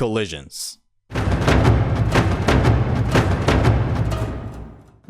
collisions.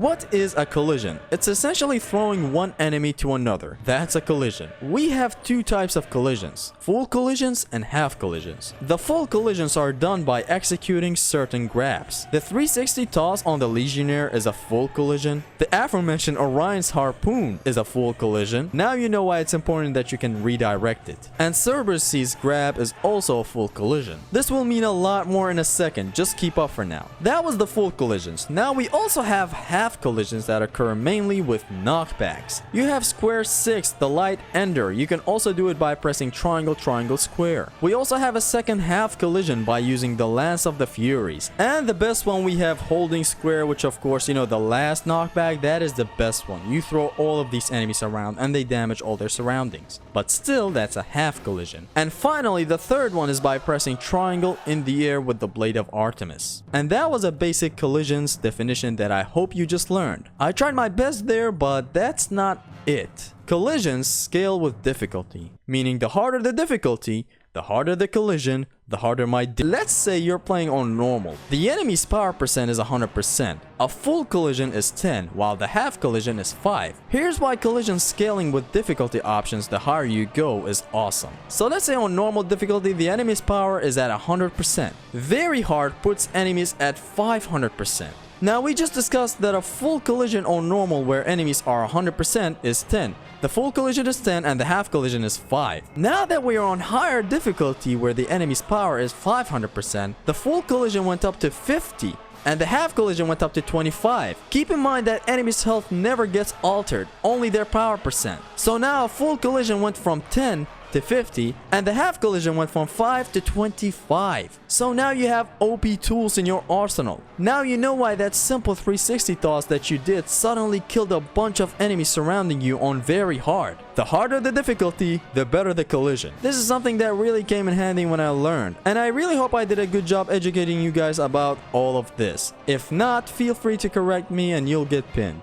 What is a collision? It's essentially throwing one enemy to another. That's a collision. We have two types of collisions: full collisions and half collisions. The full collisions are done by executing certain grabs. The 360 toss on the Legionnaire is a full collision. The aforementioned Orion's Harpoon is a full collision. Now you know why it's important that you can redirect it. And Cerberus's grab is also a full collision. This will mean a lot more in a second, just keep up for now. That was the full collisions. Now we also have half collisions that occur mainly with knockbacks. You have square 6, the light ender. You can also do it by pressing triangle, triangle, square. We also have a second half collision by using the Lance of the Furies. And the best one we have holding square, which of course, you know, the last knockback, that is the best one. You throw all of these enemies around and they damage all their surroundings. But still, that's a half collision. And finally, the third one is by pressing triangle in the air with the Blade of Artemis. And that was a basic collisions definition that I hope you just learned. I tried my best there, but that's not it. Collisions scale with difficulty, meaning the harder the difficulty, the harder the collision, the harder Let's say you're playing on normal. The enemy's power percent is 100%. A full collision is 10, while the half collision is 5. Here's why collision scaling with difficulty options the higher you go is awesome. So let's say on normal difficulty, the enemy's power is at 100%. Very hard puts enemies at 500%. Now we just discussed that a full collision on normal where enemies are 100% is 10. The full collision is 10 and the half collision is 5. Now that we are on higher difficulty where the enemy's power is 500%, the full collision went up to 50 and the half collision went up to 25. Keep in mind that enemies' health never gets altered, only their power percent. So now a full collision went from 10 to 50 and the half collision went from 5 to 25. So now you have OP tools in your arsenal. Now you know why that simple 360 toss that you did suddenly killed a bunch of enemies surrounding you on very hard. The harder the difficulty, the better the collision. This is something that really came in handy when I learned, and I really hope I did a good job educating you guys about all of this. If not, feel free to correct me and you'll get pinned.